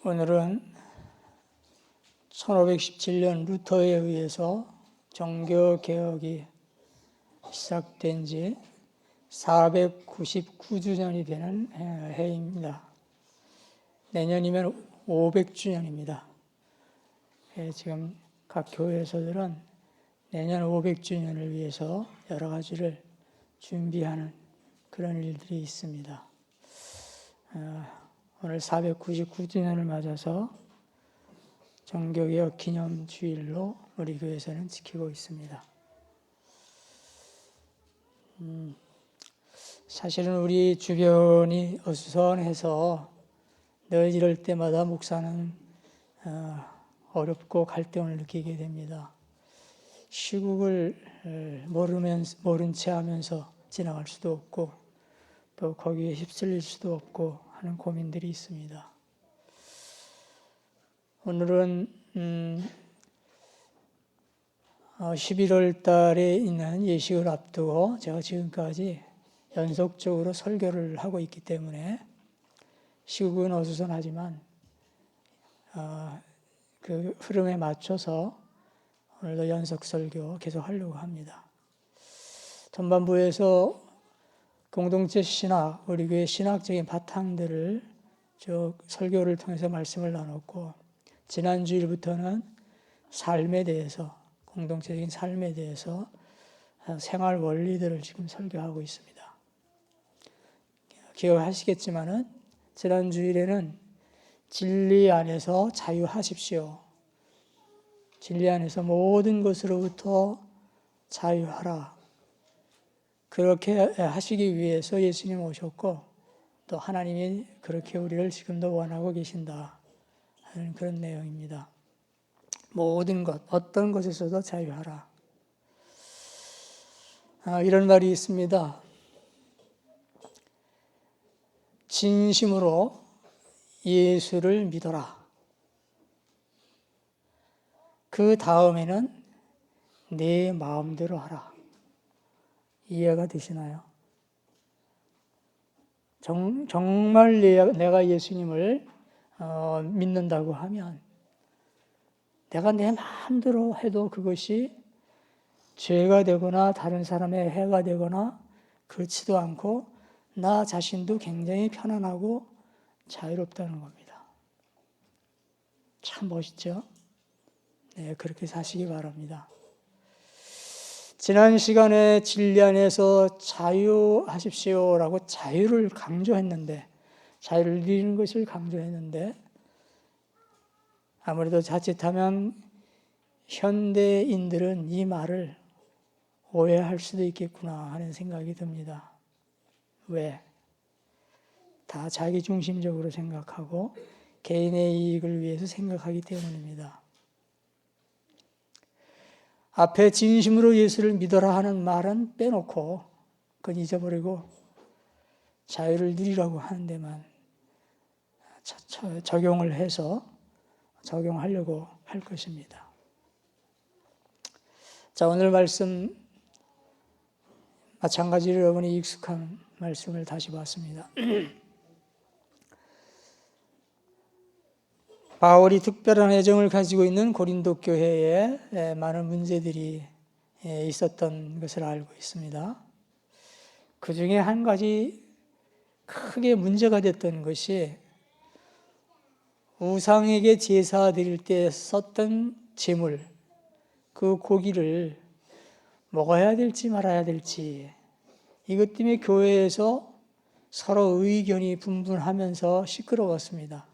오늘은 1517년 루터에 의해서 종교개혁이 시작된 지 499주년이 되는 해입니다. 내년이면 500주년입니다. 지금 각 교회에서들은 내년 500주년을 위해서 여러 가지를 준비하는 그런 일들이 있습니다. 오늘 499주년을 맞아서 종교개혁 기념주일로 우리 교회에서는 지키고 있습니다. 사실은 우리 주변이 어수선해서 늘 이럴 때마다 목사는 어렵고 갈등을 느끼게 됩니다. 시국을 모른 채 하면서 지나갈 수도 없고 또 거기에 휩쓸릴 수도 없고 하는 고민들이 있습니다. 오늘은 11월 달에 있는 예식을 앞두고 제가 지금까지 연속적으로 설교를 하고 있기 때문에 시국은 어수선하지만 그 흐름에 맞춰서 오늘도 연속 설교 계속 하려고 합니다. 전반부에서 공동체 신학, 우리 교회 신학적인 바탕들을 쭉 설교를 통해서 말씀을 나눴고, 지난 주일부터는 삶에 대해서, 공동체적인 삶에 대해서 생활 원리들을 지금 설교하고 있습니다. 기억하시겠지만은 지난 주일에는 진리 안에서 자유하십시오. 진리 안에서 모든 것으로부터 자유하라. 그렇게 하시기 위해서 예수님 오셨고 또 하나님이 그렇게 우리를 지금도 원하고 계신다 하는 그런 내용입니다. 모든 것, 어떤 것에서도 자유하라. 이런 말이 있습니다. 진심으로 예수를 믿어라. 그 다음에는 내 마음대로 하라. 이해가 되시나요? 정말 내가 예수님을 믿는다고 하면 내가 내 마음대로 해도 그것이 죄가 되거나 다른 사람의 해가 되거나 그렇지도 않고 나 자신도 굉장히 편안하고 자유롭다는 겁니다. 참 멋있죠? 네, 그렇게 사시기 바랍니다. 지난 시간에 진리 안에서 자유하십시오라고 자유를 강조했는데, 자유를 누리는 것을 강조했는데, 아무래도 자칫하면 현대인들은 이 말을 오해할 수도 있겠구나 하는 생각이 듭니다. 왜? 다 자기중심적으로 생각하고 개인의 이익을 위해서 생각하기 때문입니다. 앞에 진심으로 예수를 믿어라 하는 말은 빼놓고 그건 잊어버리고 자유를 누리라고 하는 데만 적용을 해서 적용하려고 할 것입니다. 자, 오늘 말씀 마찬가지로 여러분이 익숙한 말씀을 다시 봤습니다. 바울이 특별한 애정을 가지고 있는 고린도 교회에 많은 문제들이 있었던 것을 알고 있습니다. 그 중에 한 가지 크게 문제가 됐던 것이 우상에게 제사 드릴 때 썼던 제물, 그 고기를 먹어야 될지 말아야 될지, 이것 때문에 교회에서 서로 의견이 분분하면서 시끄러웠습니다.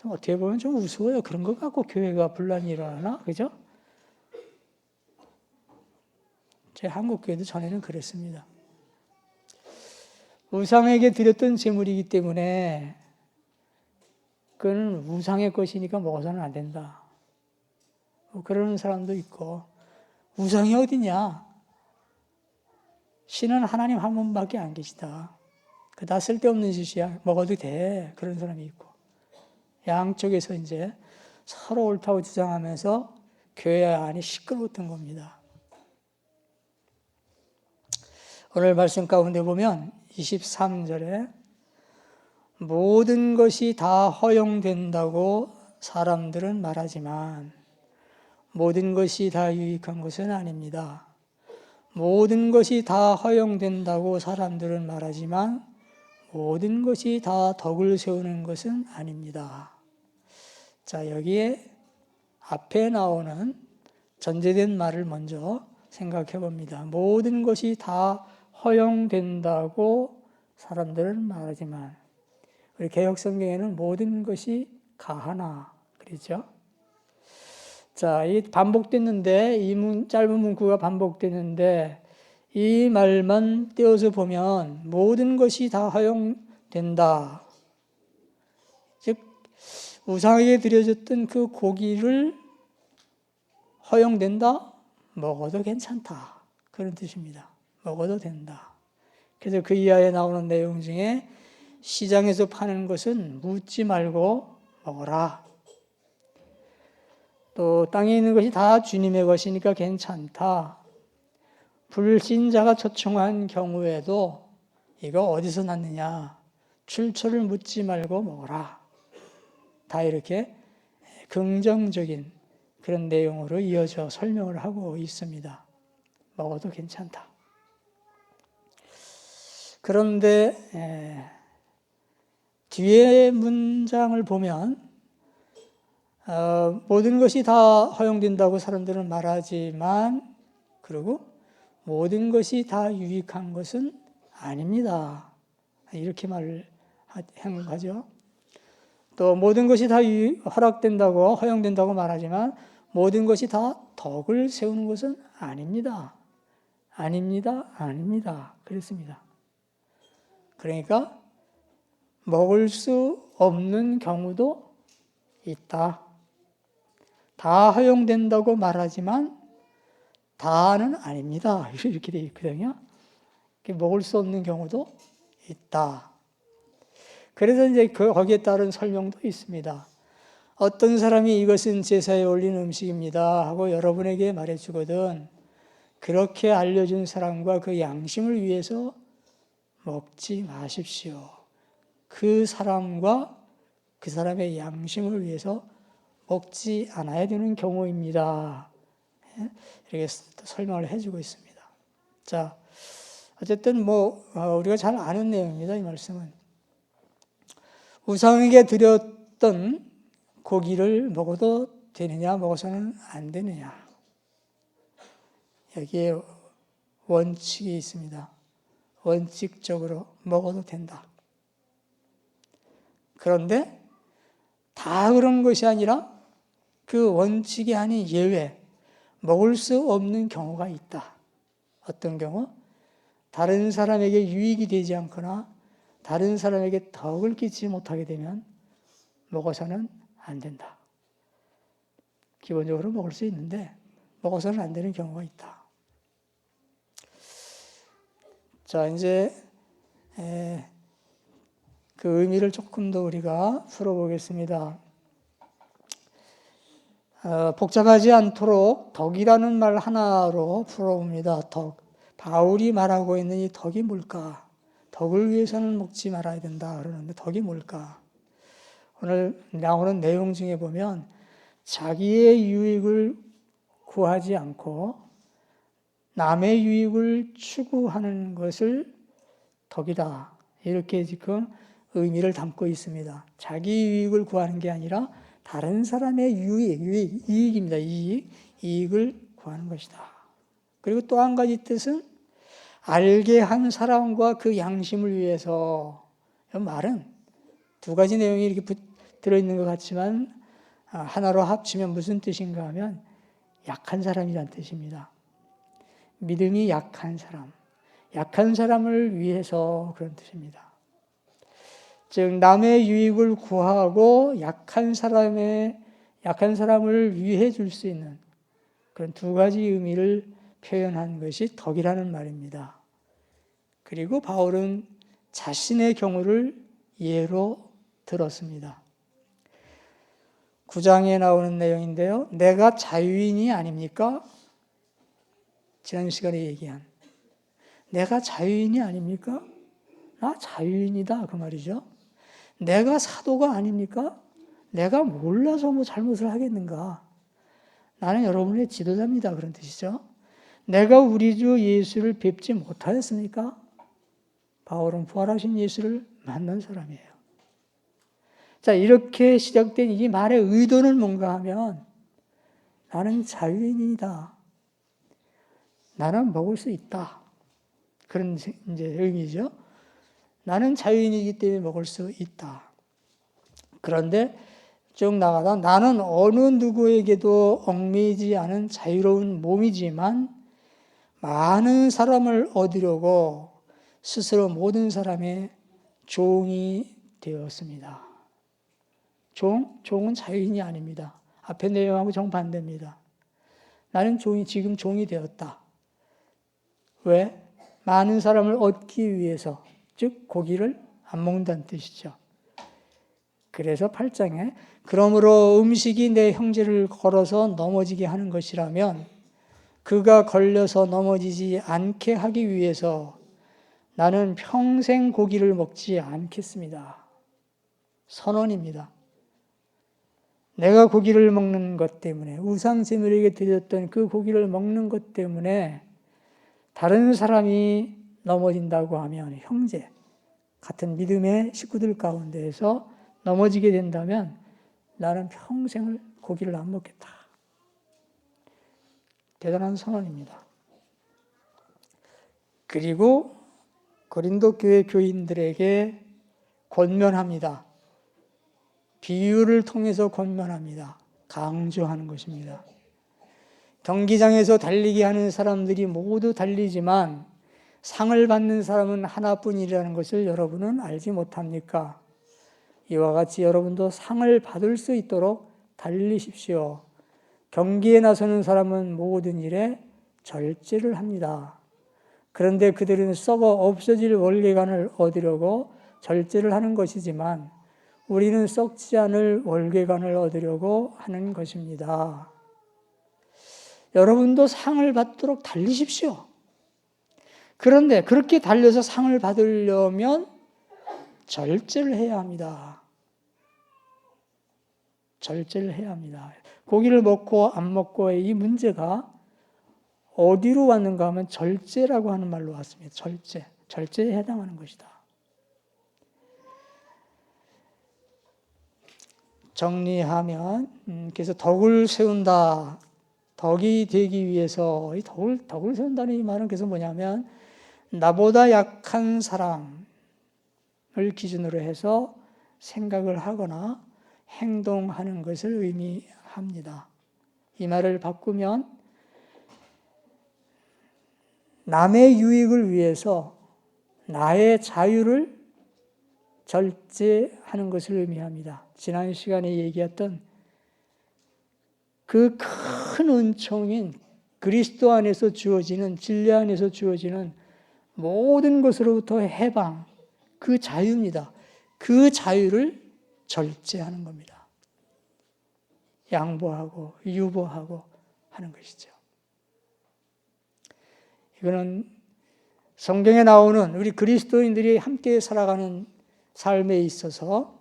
어떻게 보면 좀 우스워요. 그런 것 갖고 교회가 분란이 일어나나? 그죠? 제 한국 교회도 전에는 그랬습니다. 우상에게 드렸던 제물이기 때문에 그건 우상의 것이니까 먹어서는 안 된다. 그러는 사람도 있고, 우상이 어디냐? 신은 하나님 한 분밖에 안 계시다. 그다 쓸데없는 짓이야. 먹어도 돼. 그런 사람이 있고. 양쪽에서 이제 서로 옳다고 주장하면서 교회 안이 시끄러웠던 겁니다. 오늘 말씀 가운데 보면 23절에 모든 것이 다 허용된다고 사람들은 말하지만 모든 것이 다 유익한 것은 아닙니다. 모든 것이 다 허용된다고 사람들은 말하지만 모든 것이 다 덕을 세우는 것은 아닙니다. 자, 여기에 앞에 나오는 전제된 말을 먼저 생각해 봅니다. 모든 것이 다 허용된다고 사람들은 말하지만 우리 개혁성경에는 모든 것이 가하나 그랬죠. 자, 이 반복됐는데 이 짧은 문구가 반복됐는데 이 말만 떼어서 보면 모든 것이 다 허용된다. 즉 우상에게 드려졌던 그 고기를 허용된다? 먹어도 괜찮다. 그런 뜻입니다. 먹어도 된다. 그래서 그 이하에 나오는 내용 중에 시장에서 파는 것은 묻지 말고 먹어라. 또 땅에 있는 것이 다 주님의 것이니까 괜찮다. 불신자가 초청한 경우에도 이거 어디서 났느냐? 출처를 묻지 말고 먹어라. 다 이렇게 긍정적인 그런 내용으로 이어져 설명을 하고 있습니다. 먹어도 괜찮다. 그런데 뒤에 문장을 보면 모든 것이 다 허용된다고 사람들은 말하지만 그리고 모든 것이 다 유익한 것은 아닙니다. 이렇게 말을 하죠. 또 모든 것이 다 허락된다고 허용된다고 말하지만 모든 것이 다 덕을 세우는 것은 아닙니다. 아닙니다. 아닙니다. 그렇습니다. 그러니까 먹을 수 없는 경우도 있다. 다 허용된다고 말하지만 다는 아닙니다. 이렇게 되어 있거든요. 먹을 수 없는 경우도 있다. 그래서 이제 거기에 따른 설명도 있습니다. 어떤 사람이 이것은 제사에 올린 음식입니다 하고 여러분에게 말해주거든 그렇게 알려준 사람과 그 양심을 위해서 먹지 마십시오. 그 사람과 그 사람의 양심을 위해서 먹지 않아야 되는 경우입니다. 이렇게 설명을 해주고 있습니다. 자, 어쨌든 우리가 잘 아는 내용입니다. 이 말씀은 우상에게 드렸던 고기를 먹어도 되느냐, 먹어서는 안 되느냐. 여기에 원칙이 있습니다. 원칙적으로 먹어도 된다. 그런데 다 그런 것이 아니라 그 원칙이 아닌 예외, 먹을 수 없는 경우가 있다. 어떤 경우? 다른 사람에게 유익이 되지 않거나 다른 사람에게 덕을 끼치지 못하게 되면 먹어서는 안 된다. 기본적으로 먹을 수 있는데 먹어서는 안 되는 경우가 있다. 자, 이제 그 의미를 조금 더 우리가 풀어보겠습니다. 복잡하지 않도록 덕이라는 말 하나로 풀어봅니다. 덕. 바울이 말하고 있는 이 덕이 뭘까? 덕을 위해서는 먹지 말아야 된다 그러는데 덕이 뭘까? 오늘 나오는 내용 중에 보면 자기의 유익을 구하지 않고 남의 유익을 추구하는 것을 덕이다. 이렇게 지금 의미를 담고 있습니다. 자기 유익을 구하는 게 아니라 다른 사람의 이익입니다. 이익을 구하는 것이다. 그리고 또 한 가지 뜻은 알게 한 사람과 그 양심을 위해서. 이 말은 두 가지 내용이 이렇게 들어있는 것 같지만 하나로 합치면 무슨 뜻인가 하면 약한 사람이란 뜻입니다. 믿음이 약한 사람을 위해서 그런 뜻입니다. 즉 남의 유익을 구하고 약한 사람을 위해 줄 수 있는 그런 두 가지 의미를 표현한 것이 덕이라는 말입니다. 그리고 바울은 자신의 경우를 예로 들었습니다. 9장에 나오는 내용인데요. 내가 자유인이 아닙니까? 지난 시간에 얘기한 내가 자유인이 아닙니까? 나 자유인이다 그 말이죠. 내가 사도가 아닙니까? 내가 몰라서 뭐 잘못을 하겠는가? 나는 여러분의 지도자입니다. 그런 뜻이죠. 내가 우리 주 예수를 뵙지 못하였습니까? 바울은 부활하신 예수를 만난 사람이에요. 자, 이렇게 시작된 이 말의 의도는 뭔가 하면 나는 자유인이다. 나는 먹을 수 있다. 그런 이제 의미죠. 나는 자유인이기 때문에 먹을 수 있다. 그런데 쭉 나가다 나는 어느 누구에게도 얽매이지 않은 자유로운 몸이지만 많은 사람을 얻으려고 스스로 모든 사람의 종이 되었습니다. 종은 자유인이 아닙니다. 앞에 내용하고 정반대입니다. 나는 지금 종이 되었다. 왜? 많은 사람을 얻기 위해서, 즉 고기를 안 먹는다는 뜻이죠. 그래서 8장에 그러므로 음식이 내 형제를 걸어서 넘어지게 하는 것이라면 그가 걸려서 넘어지지 않게 하기 위해서 나는 평생 고기를 먹지 않겠습니다. 선언입니다. 내가 고기를 먹는 것 때문에, 우상 제물에게 드렸던 그 고기를 먹는 것 때문에 다른 사람이 넘어진다고 하면, 형제 같은 믿음의 식구들 가운데에서 넘어지게 된다면 나는 평생을 고기를 안 먹겠다. 대단한 선언입니다. 그리고 고린도 교회 교인들에게 권면합니다. 비유를 통해서 권면합니다. 강조하는 것입니다. 경기장에서 달리기 하는 사람들이 모두 달리지만 상을 받는 사람은 하나뿐이라는 것을 여러분은 알지 못합니까? 이와 같이 여러분도 상을 받을 수 있도록 달리십시오. 경기에 나서는 사람은 모든 일에 절제를 합니다. 그런데 그들은 썩어 없어질 원계관을 얻으려고 절제를 하는 것이지만 우리는 썩지 않을 월계관을 얻으려고 하는 것입니다. 여러분도 상을 받도록 달리십시오. 그런데 그렇게 달려서 상을 받으려면 절제를 해야 합니다. 절제를 해야 합니다. 고기를 먹고 안 먹고의 이 문제가 어디로 왔는가 하면 절제라고 하는 말로 왔습니다. 절제에 해당하는 것이다. 정리하면 그래서 덕을 세운다. 덕이 되기 위해서 이 덕을 세운다는 이 말은 그래서 뭐냐면 나보다 약한 사람을 기준으로 해서 생각을 하거나 행동하는 것을 의미합니다. 이 말을 바꾸면 남의 유익을 위해서 나의 자유를 절제하는 것을 의미합니다. 지난 시간에 얘기했던 그 큰 은총인 그리스도 안에서 주어지는, 진리 안에서 주어지는 모든 것으로부터 해방, 그 자유입니다. 그 자유를 절제하는 겁니다. 양보하고 유보하고 하는 것이죠. 이거는 성경에 나오는 우리 그리스도인들이 함께 살아가는 삶에 있어서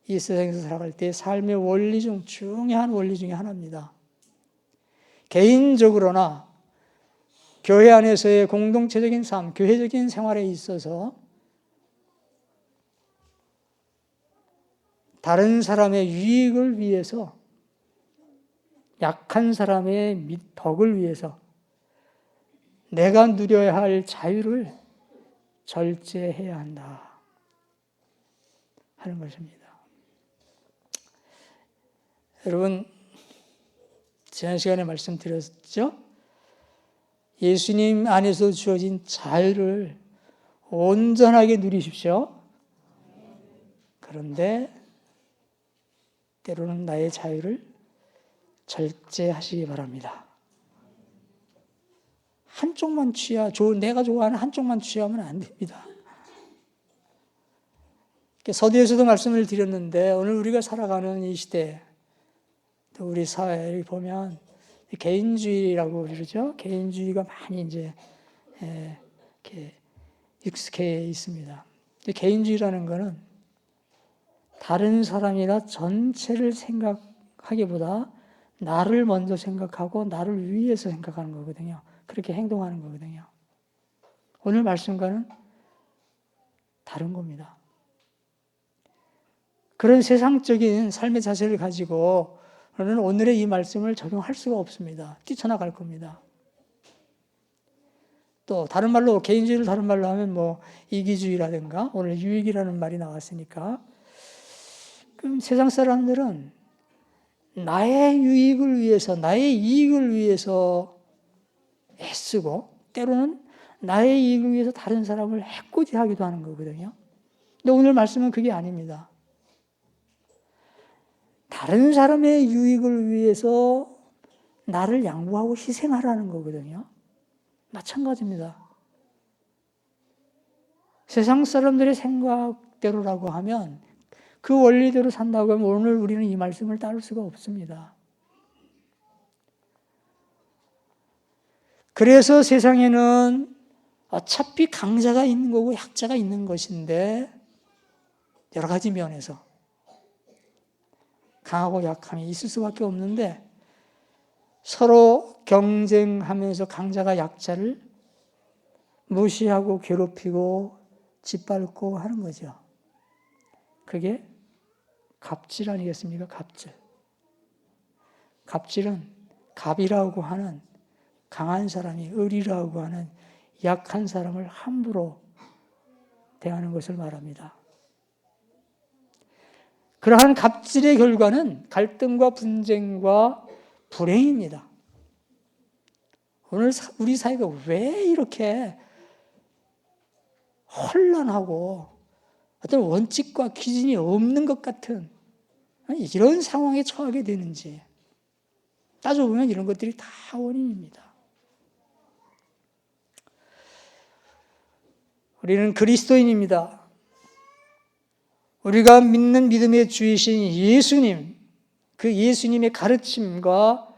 이 세상에서 살아갈 때 삶의 원리 중에 한 원리 중에 하나입니다. 개인적으로나 교회 안에서의 공동체적인 삶, 교회적인 생활에 있어서 다른 사람의 유익을 위해서, 약한 사람의 덕을 위해서 내가 누려야 할 자유를 절제해야 한다 하는 것입니다. 여러분, 지난 시간에 말씀드렸죠? 예수님 안에서 주어진 자유를 온전하게 누리십시오. 그런데 때로는 나의 자유를 절제하시기 바랍니다. 한쪽만 내가 좋아하는 한쪽만 취하면 안 됩니다. 서두에서도 말씀을 드렸는데 오늘 우리가 살아가는 이 시대, 또 우리 사회에 보면 개인주의라고 그러죠. 개인주의가 많이 이제 이렇게 익숙해 있습니다. 개인주의라는 것은 다른 사람이나 전체를 생각하기보다 나를 먼저 생각하고 나를 위해서 생각하는 거거든요. 그렇게 행동하는 거거든요. 오늘 말씀과는 다른 겁니다. 그런 세상적인 삶의 자세를 가지고 저는 오늘의 이 말씀을 적용할 수가 없습니다. 뛰쳐나갈 겁니다. 또 다른 말로, 개인주의를 다른 말로 하면 뭐 이기주의라든가 오늘 유익이라는 말이 나왔으니까, 그럼 세상 사람들은 나의 유익을 위해서, 나의 이익을 위해서 애쓰고 때로는 나의 이익을 위해서 다른 사람을 해코지하기도 하는 거거든요. 근데 오늘 말씀은 그게 아닙니다. 다른 사람의 유익을 위해서 나를 양보하고 희생하라는 거거든요. 마찬가지입니다. 세상 사람들의 생각대로라고 하면, 그 원리대로 산다고 하면 오늘 우리는 이 말씀을 따를 수가 없습니다. 그래서 세상에는 어차피 강자가 있는 거고 약자가 있는 것인데, 여러 가지 면에서 강하고 약함이 있을 수밖에 없는데, 서로 경쟁하면서 강자가 약자를 무시하고 괴롭히고 짓밟고 하는 거죠. 그게 갑질 아니겠습니까? 갑질. 갑질은 갑이라고 하는 강한 사람이 을이라고 하는 약한 사람을 함부로 대하는 것을 말합니다. 그러한 갑질의 결과는 갈등과 분쟁과 불행입니다. 오늘 우리 사회가 왜 이렇게 혼란하고 어떤 원칙과 기준이 없는 것 같은 이런 상황에 처하게 되는지 따져보면 이런 것들이 다 원인입니다. 우리는 그리스도인입니다. 우리가 믿는 믿음의 주이신 예수님, 그 예수님의 가르침과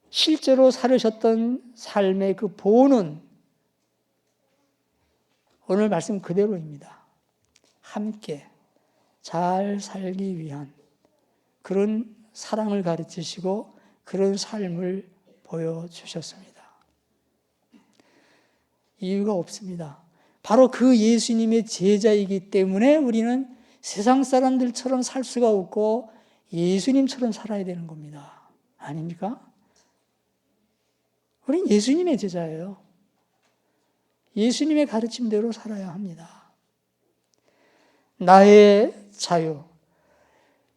실제로 살으셨던 삶의 그 본은 오늘 말씀 그대로입니다. 함께 잘 살기 위한 그런 사랑을 가르치시고 그런 삶을 보여주셨습니다. 이유가 없습니다. 바로 그 예수님의 제자이기 때문에 우리는 세상 사람들처럼 살 수가 없고 예수님처럼 살아야 되는 겁니다. 아닙니까? 우리는 예수님의 제자예요. 예수님의 가르침대로 살아야 합니다. 나의 자유,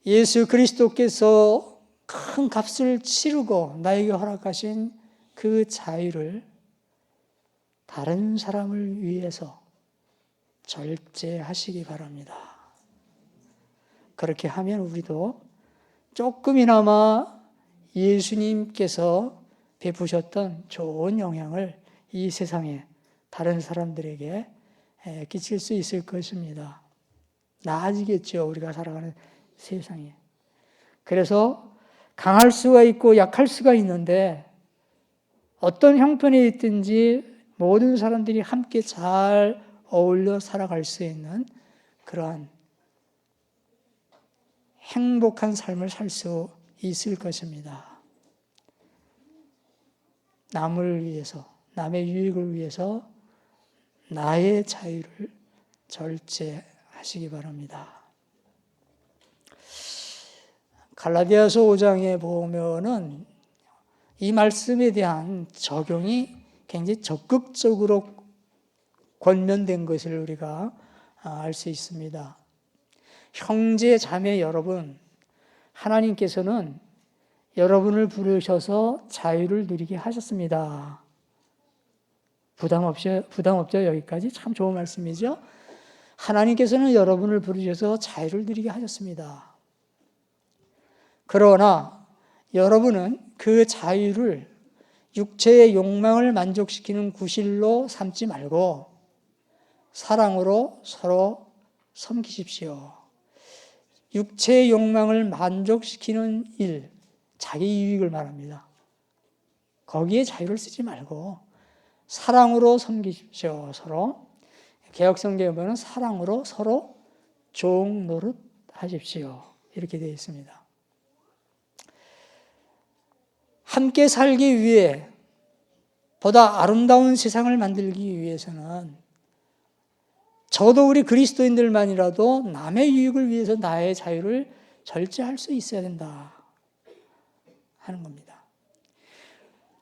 예수 그리스도께서 큰 값을 치르고 나에게 허락하신 그 자유를 다른 사람을 위해서 절제하시기 바랍니다. 그렇게 하면 우리도 조금이나마 예수님께서 베푸셨던 좋은 영향을 이 세상에 다른 사람들에게 끼칠 수 있을 것입니다. 나아지겠죠, 우리가 살아가는 세상에. 그래서 강할 수가 있고 약할 수가 있는데 어떤 형편에 있든지 모든 사람들이 함께 잘 어울려 살아갈 수 있는 그러한 행복한 삶을 살 수 있을 것입니다. 남을 위해서, 남의 유익을 위해서 나의 자유를 절제하시기 바랍니다. 갈라디아서 5장에 보면은 이 말씀에 대한 적용이 굉장히 적극적으로 권면된 것을 우리가 알 수 있습니다. 형제 자매 여러분, 하나님께서는 여러분을 부르셔서 자유를 누리게 하셨습니다. 부담 없죠? 여기까지 참 좋은 말씀이죠. 하나님께서는 여러분을 부르셔서 자유를 누리게 하셨습니다. 그러나 여러분은 그 자유를 육체의 욕망을 만족시키는 구실로 삼지 말고 사랑으로 서로 섬기십시오. 육체의 욕망을 만족시키는 일, 자기 유익을 말합니다. 거기에 자유를 쓰지 말고 사랑으로 섬기십시오. 서로. 개혁성경에 보면 사랑으로 서로 종 노릇 하십시오. 이렇게 되어 있습니다. 함께 살기 위해 보다 아름다운 세상을 만들기 위해서는 저도 우리 그리스도인들만이라도 남의 유익을 위해서 나의 자유를 절제할 수 있어야 된다 하는 겁니다.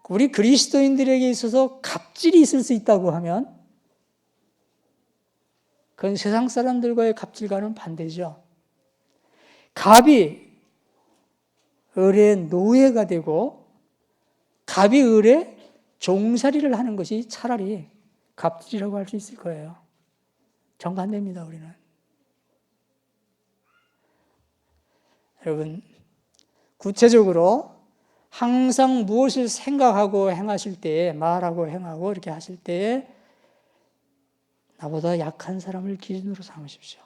우리 그리스도인들에게 있어서 갑질이 있을 수 있다고 하면 그건 세상 사람들과의 갑질과는 반대죠. 갑이 을의 노예가 되고 갑이 을의 종살이를 하는 것이 차라리 갑질이라고 할 수 있을 거예요. 정반대입니다, 우리는. 여러분, 구체적으로 항상 무엇을 생각하고 행하실 때에, 말하고 행하고 이렇게 하실 때에 나보다 약한 사람을 기준으로 삼으십시오.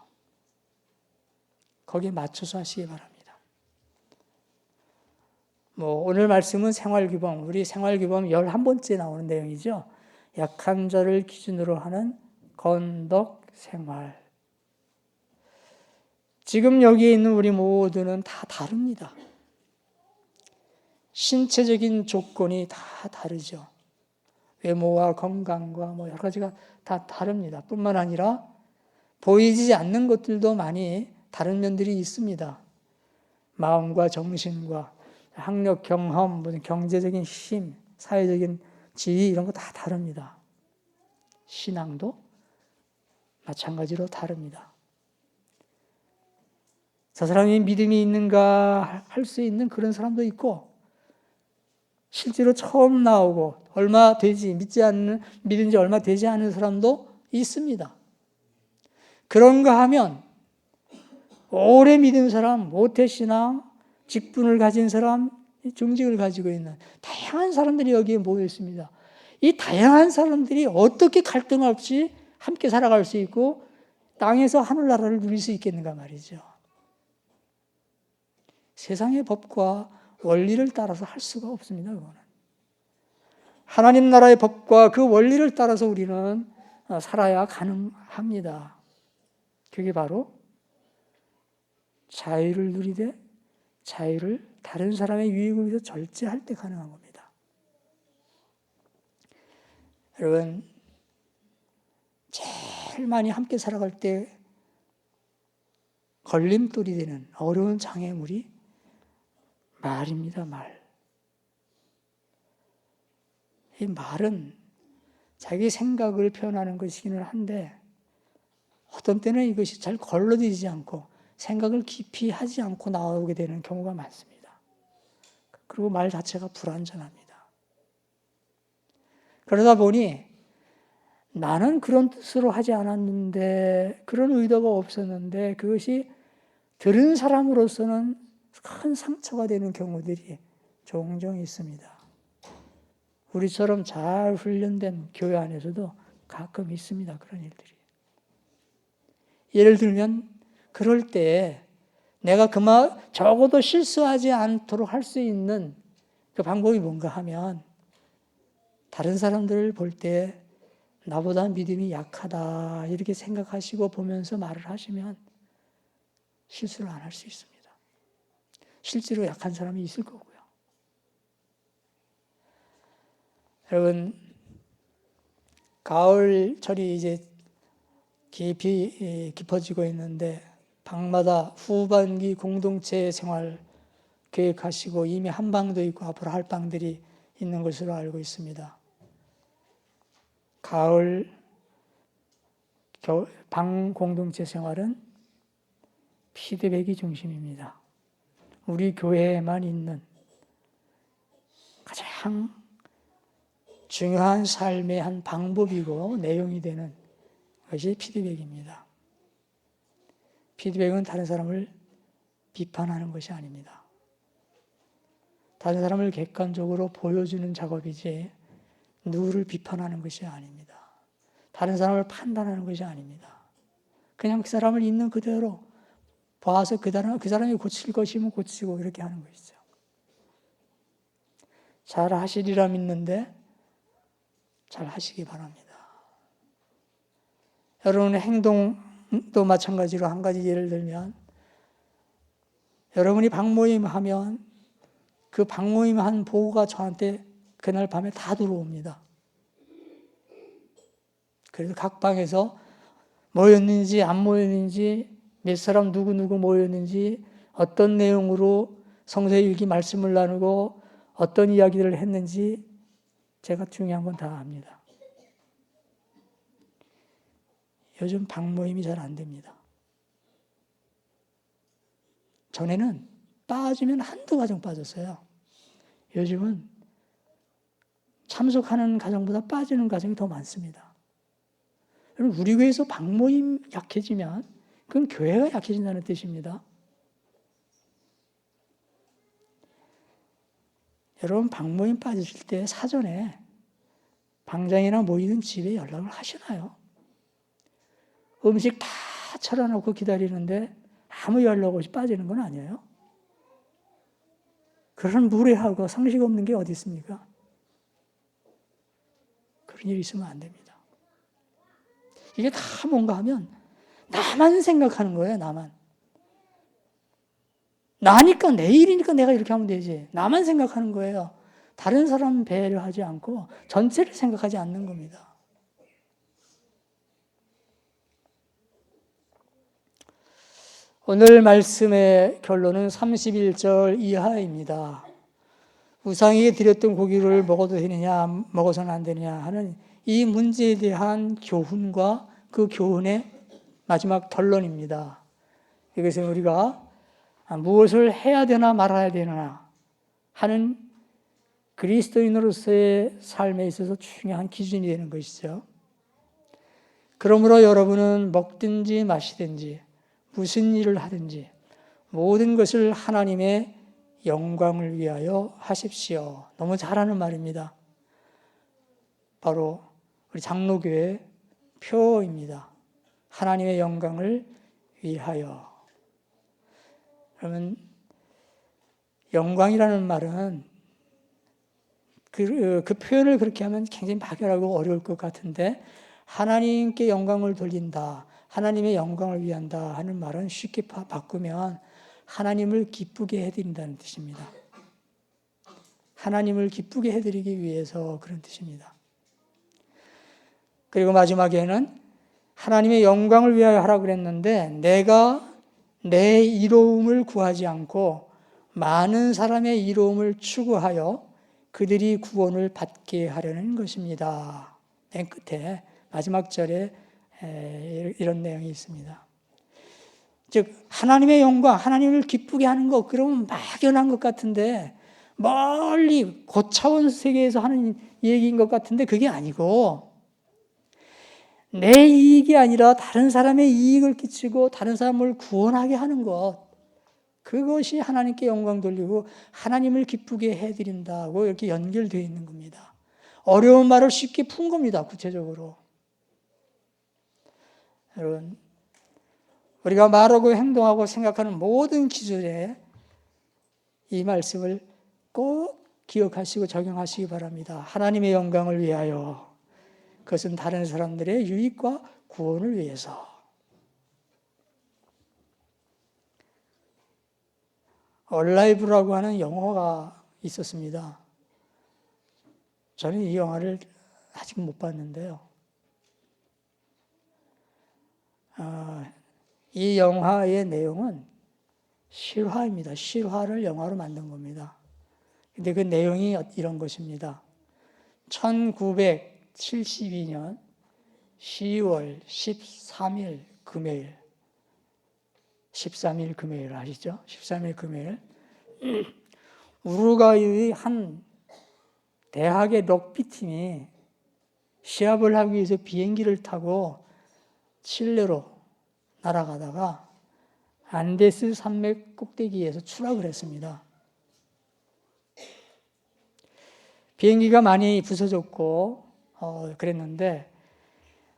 거기에 맞춰서 하시기 바랍니다. 오늘 말씀은 생활규범, 우리 생활규범 11번째 나오는 내용이죠. 약한 자를 기준으로 하는 건덕 생활. 지금 여기에 있는 우리 모두는 다 다릅니다. 신체적인 조건이 다 다르죠. 외모와 건강과 여러 가지가 다 다릅니다. 뿐만 아니라 보이지 않는 것들도 많이 다른 면들이 있습니다. 마음과 정신과 학력, 경험, 경제적인 힘, 사회적인 지위 이런 거 다 다릅니다. 신앙도 마찬가지로 다릅니다. 저 사람이 믿음이 있는가 할 수 있는 그런 사람도 있고 실제로 처음 나오고 믿은 지 얼마 되지 않은 사람도 있습니다. 그런가 하면 오래 믿은 사람, 모태신앙, 직분을 가진 사람, 중직을 가지고 있는 다양한 사람들이 여기에 모여 있습니다. 이 다양한 사람들이 어떻게 갈등 없이 함께 살아갈 수 있고 땅에서 하늘나라를 누릴 수 있겠는가 말이죠. 세상의 법과 원리를 따라서 할 수가 없습니다. 그거는. 하나님 나라의 법과 그 원리를 따라서 우리는 살아야 가능합니다. 그게 바로 자유를 누리되 자유를 다른 사람의 유익을 위해서 절제할 때 가능한 겁니다. 여러분, 제일 많이 함께 살아갈 때 걸림돌이 되는 어려운 장애물이 말입니다. 말. 이 말은 자기 생각을 표현하는 것이기는 한데 어떤 때는 이것이 잘 걸러지지 않고 생각을 깊이 하지 않고 나오게 되는 경우가 많습니다. 그리고 말 자체가 불완전합니다. 그러다 보니 나는 그런 뜻으로 하지 않았는데, 그런 의도가 없었는데 그것이 들은 사람으로서는 큰 상처가 되는 경우들이 종종 있습니다. 우리처럼 잘 훈련된 교회 안에서도 가끔 있습니다. 그런 일들이. 예를 들면 그럴 때 내가 적어도 실수하지 않도록 할 수 있는 그 방법이 뭔가 하면 다른 사람들을 볼 때 나보다 믿음이 약하다 이렇게 생각하시고 보면서 말을 하시면 실수를 안 할 수 있습니다. 실제로 약한 사람이 있을 거고요. 여러분, 가을철이 이제 깊이 깊어지고 있는데 방마다 후반기 공동체 생활 계획하시고 이미 한 방도 있고 앞으로 할 방들이 있는 것으로 알고 있습니다. 가을 방 공동체 생활은 피드백이 중심입니다. 우리 교회에만 있는 가장 중요한 삶의 한 방법이고 내용이 되는 것이 피드백입니다. 피드백은 다른 사람을 비판하는 것이 아닙니다. 다른 사람을 객관적으로 보여주는 작업이지 누구를 비판하는 것이 아닙니다. 다른 사람을 판단하는 것이 아닙니다. 그냥 그 사람을 있는 그대로 봐서 그 사람이 고칠 것이면 고치고 이렇게 하는 것이죠. 잘 하시리라 믿는데 잘 하시기 바랍니다. 여러분의 행동도 마찬가지로 한 가지 예를 들면 여러분이 방모임 하면 그 방모임 한 보고가 저한테 그날 밤에 다 들어옵니다. 그래서 각 방에서 모였는지 안 모였는지, 몇 사람 누구 모였는지, 어떤 내용으로 성서일기 말씀을 나누고 어떤 이야기들을 했는지 제가 중요한 건 다 압니다. 요즘 방모임이 잘 안 됩니다. 전에는 빠지면 한두 가정 빠졌어요. 요즘은 참석하는 가정보다 빠지는 가정이 더 많습니다. 여러분, 우리 교회에서 방모임 약해지면 그건 교회가 약해진다는 뜻입니다. 여러분, 방모임 빠지실 때 사전에 방장이나 모이는 집에 연락을 하시나요? 음식 다 차려놓고 기다리는데 아무 연락 없이 빠지는 건 아니에요? 그런 무례하고 상식 없는 게 어디 있습니까? 그런 일이 있으면 안 됩니다. 이게 다 뭔가 하면 나만 생각하는 거예요, 나만. 나니까, 내 일이니까 내가 이렇게 하면 되지. 나만 생각하는 거예요. 다른 사람 배려하지 않고 전체를 생각하지 않는 겁니다. 오늘 말씀의 결론은 31절 이하입니다. 우상에게 드렸던 고기를 먹어도 되느냐, 먹어서는 안 되느냐 하는 이 문제에 대한 교훈과 그 교훈의 마지막 결론입니다. 이것은 우리가 무엇을 해야 되나 말아야 되나 하는 그리스도인으로서의 삶에 있어서 중요한 기준이 되는 것이죠. 그러므로 여러분은 먹든지 마시든지 무슨 일을 하든지 모든 것을 하나님의 영광을 위하여 하십시오. 너무 잘하는 말입니다. 바로 우리 장로교의 표입니다. 하나님의 영광을 위하여. 그러면 영광이라는 말은 그 표현을 그렇게 하면 굉장히 막연하고 어려울 것 같은데, 하나님께 영광을 돌린다, 하나님의 영광을 위한다 하는 말은 쉽게 바꾸면 하나님을 기쁘게 해드린다는 뜻입니다. 하나님을 기쁘게 해드리기 위해서 그런 뜻입니다. 그리고 마지막에는 하나님의 영광을 위하여 하라고 그랬는데, 내가 내 이로움을 구하지 않고 많은 사람의 이로움을 추구하여 그들이 구원을 받게 하려는 것입니다. 맨 끝에 마지막 절에 이런 내용이 있습니다. 즉 하나님의 영광, 하나님을 기쁘게 하는 것, 그러면 막연한 것 같은데, 멀리 고차원 세계에서 하는 얘기인 것 같은데 그게 아니고, 내 이익이 아니라 다른 사람의 이익을 끼치고 다른 사람을 구원하게 하는 것, 그것이 하나님께 영광 돌리고 하나님을 기쁘게 해드린다고 이렇게 연결되어 있는 겁니다. 어려운 말을 쉽게 푼 겁니다. 구체적으로. 여러분, 우리가 말하고 행동하고 생각하는 모든 기준에 이 말씀을 꼭 기억하시고 적용하시기 바랍니다. 하나님의 영광을 위하여. 그것은 다른 사람들의 유익과 구원을 위해서. 얼라이브라고 하는 영화가 있었습니다. 저는 이 영화를 아직 못 봤는데요. 이 영화의 내용은 실화입니다. 실화를 영화로 만든 겁니다. 근데 그 내용이 이런 것입니다. 1972년 10월 13일 금요일, 13일 금요일 아시죠? 13일 금요일, 우루과이의 한 대학의 럭비팀이 시합을 하기 위해서 비행기를 타고 칠레로 날아가다가 안데스 산맥 꼭대기에서 추락을 했습니다. 비행기가 많이 부서졌고 그랬는데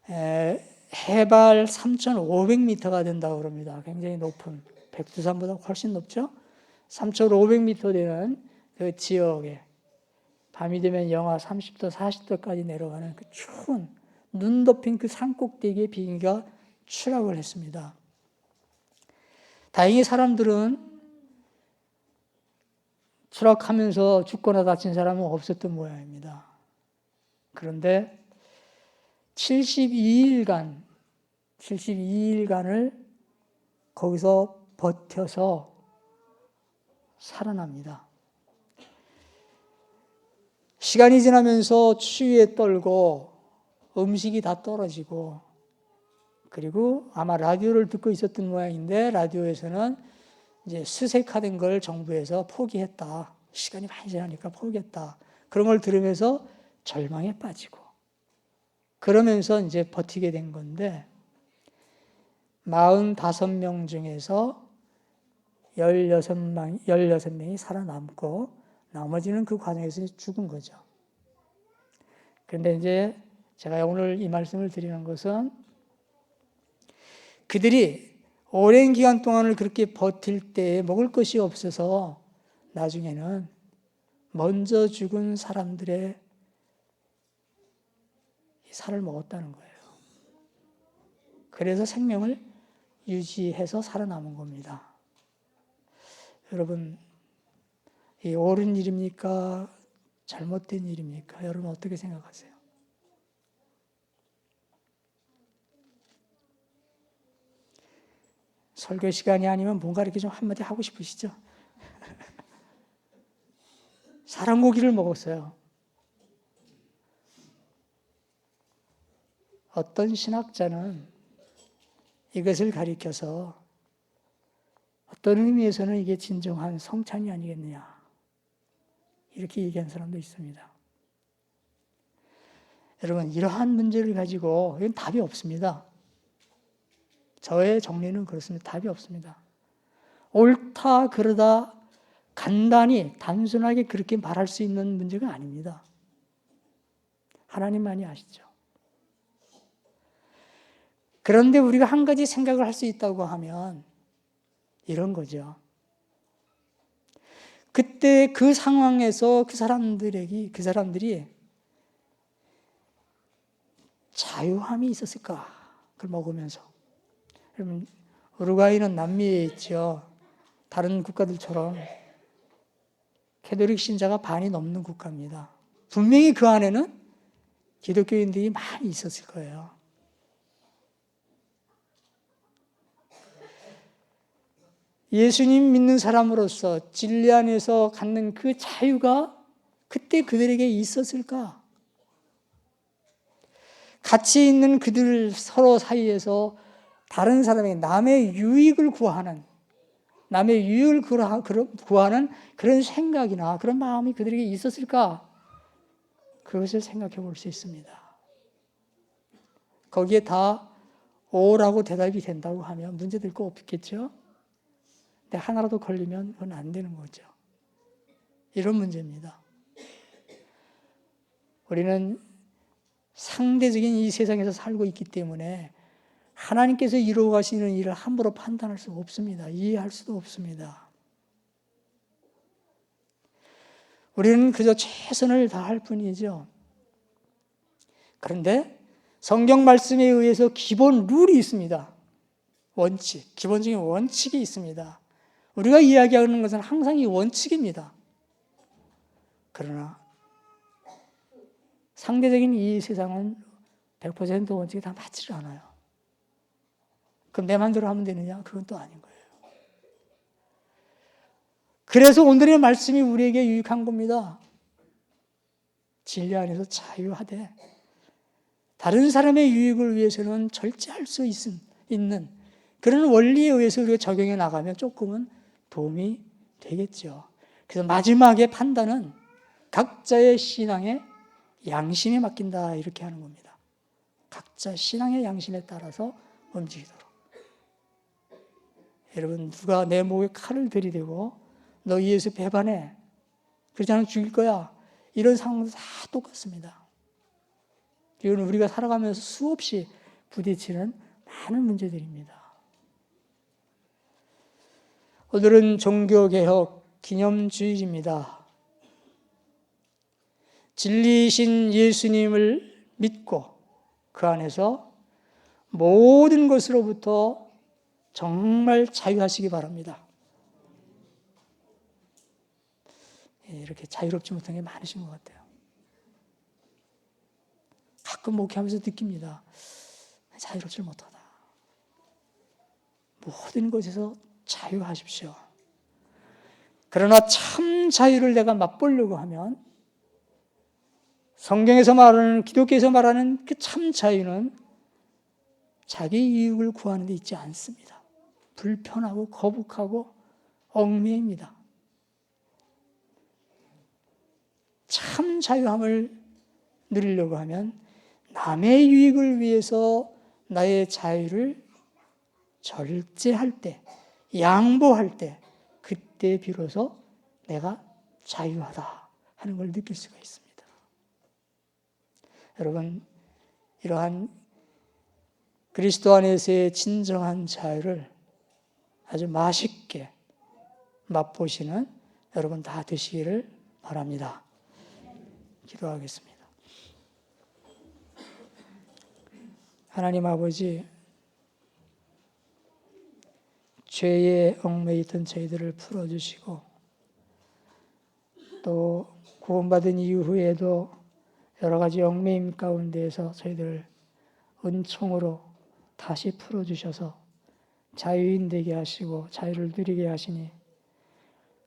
해발 3,500m가 된다고 그럽니다. 굉장히 높은, 백두산보다 훨씬 높죠? 3,500m 되는 그 지역에 밤이 되면 영하 30도, 40도까지 내려가는 그 추운 눈 덮인 그 산 꼭대기에 비행기가 추락을 했습니다. 다행히 사람들은 추락하면서 죽거나 다친 사람은 없었던 모양입니다. 그런데 72일간을 거기서 버텨서 살아납니다. 시간이 지나면서 추위에 떨고 음식이 다 떨어지고, 그리고 아마 라디오를 듣고 있었던 모양인데 라디오에서는 이제 수색화된 걸 정부에서 포기했다. 시간이 많이 지나니까 포기했다. 그런 걸 들으면서 절망에 빠지고, 그러면서 이제 버티게 된 건데 45명 중에서 16명이 살아남고 나머지는 그 과정에서 죽은 거죠. 그런데 이제 제가 오늘 이 말씀을 드리는 것은 그들이 오랜 기간 동안을 그렇게 버틸 때 먹을 것이 없어서 나중에는 먼저 죽은 사람들의 살을 먹었다는 거예요. 그래서 생명을 유지해서 살아남은 겁니다. 여러분, 이 옳은 일입니까? 잘못된 일입니까? 여러분 어떻게 생각하세요? 설교 시간이 아니면 뭔가 이렇게 좀 한마디 하고 싶으시죠? 사람 고기를 먹었어요. 어떤 신학자는 이것을 가리켜서 어떤 의미에서는 이게 진정한 성찬이 아니겠느냐, 이렇게 얘기한 사람도 있습니다. 여러분, 이러한 문제를 가지고 이건 답이 없습니다. 저의 정리는 그렇습니다. 답이 없습니다. 옳다 그러다 간단히 단순하게 그렇게 말할 수 있는 문제가 아닙니다. 하나님만이 아시죠. 그런데 우리가 한 가지 생각을 할 수 있다고 하면 이런 거죠. 그때 그 상황에서 그 사람들이 자유함이 있었을까? 그걸 먹으면서. 여러분, 우루과이는 남미에 있죠. 다른 국가들처럼 캐톨릭 신자가 반이 넘는 국가입니다. 분명히 그 안에는 기독교인들이 많이 있었을 거예요. 예수님 믿는 사람으로서 진리 안에서 갖는 그 자유가 그때 그들에게 있었을까? 같이 있는 그들 서로 사이에서 다른 사람에게 남의 유익을 구하는 그런 생각이나 그런 마음이 그들에게 있었을까? 그것을 생각해 볼 수 있습니다. 거기에 다 오라고 대답이 된다고 하면 문제될 거 없겠죠? 근데 하나라도 걸리면 그건 안 되는 거죠. 이런 문제입니다. 우리는 상대적인 이 세상에서 살고 있기 때문에 하나님께서 이루어 가시는 일을 함부로 판단할 수 없습니다. 이해할 수도 없습니다. 우리는 그저 최선을 다할 뿐이죠. 그런데 성경 말씀에 의해서 기본 룰이 있습니다. 원칙, 기본적인 원칙이 있습니다. 우리가 이야기하는 것은 항상 이 원칙입니다. 그러나 상대적인 이 세상은 100% 원칙이 다 맞지 않아요. 그럼 내 마음대로 하면 되느냐? 그건 또 아닌 거예요. 그래서 오늘의 말씀이 우리에게 유익한 겁니다. 진리 안에서 자유하되 다른 사람의 유익을 위해서는 절제할 수 있는 그런 원리에 의해서 우리가 적용해 나가면 조금은 도움이 되겠죠. 그래서 마지막에 판단은 각자의 신앙의 양심에 맡긴다, 이렇게 하는 겁니다. 각자 신앙의 양심에 따라서 움직이도록. 여러분, 누가 내 목에 칼을 들이대고 너 예수 배반해, 그렇지 않으면 죽일 거야, 이런 상황도 다 똑같습니다. 이건 우리가 살아가면서 수없이 부딪히는 많은 문제들입니다. 오늘은 종교개혁 기념주일입니다. 진리이신 예수님을 믿고 그 안에서 모든 것으로부터 정말 자유하시기 바랍니다. 이렇게 자유롭지 못한 게 많으신 것 같아요. 가끔 목회하면서 느낍니다. 자유롭지 못하다. 모든 것에서 자유하십시오. 그러나 참 자유를 내가 맛보려고 하면 성경에서 말하는, 기독교에서 말하는 그 참 자유는 자기 이익을 구하는 데 있지 않습니다. 불편하고 거북하고 얽매입니다. 참 자유함을 누리려고 하면 남의 유익을 위해서 나의 자유를 절제할 때, 양보할 때, 그때 비로소 내가 자유하다 하는 걸 느낄 수가 있습니다. 여러분, 이러한 그리스도 안에서의 진정한 자유를 아주 맛있게 맛보시는 여러분 다 되시기를 바랍니다. 기도하겠습니다. 하나님 아버지, 죄에 얽매여 있던 저희들을 풀어주시고 또 구원받은 이후에도 여러 가지 얽매임 가운데에서 저희들을 은총으로 다시 풀어주셔서 자유인 되게 하시고 자유를 누리게 하시니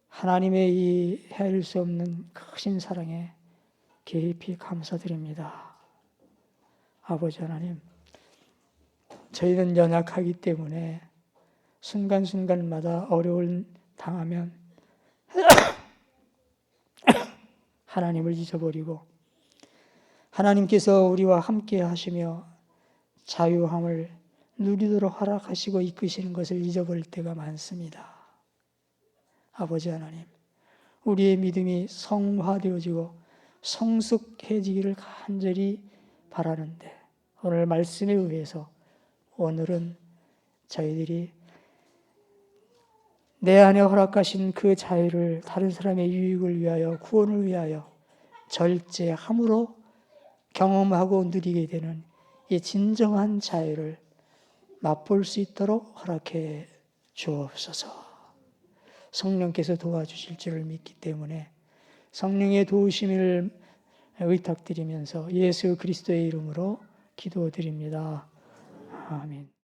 하나님의 이 헤아릴 수 없는 크신 사랑에 깊이 감사드립니다. 아버지 하나님, 저희는 연약하기 때문에 순간순간마다 어려움을 당하면 하나님을 잊어버리고 하나님께서 우리와 함께 하시며 자유함을 누리도록 허락하시고 이끄시는 것을 잊어버릴 때가 많습니다. 아버지 하나님, 우리의 믿음이 성화되어지고 성숙해지기를 간절히 바라는데 오늘 말씀에 의해서 오늘은 저희들이 내 안에 허락하신 그 자유를 다른 사람의 유익을 위하여 구원을 위하여 절제함으로 경험하고 누리게 되는 이 진정한 자유를 맛볼 수 있도록 허락해 주옵소서. 성령께서 도와주실 줄을 믿기 때문에 성령의 도우심을 의탁드리면서 예수 그리스도의 이름으로 기도드립니다. 아멘.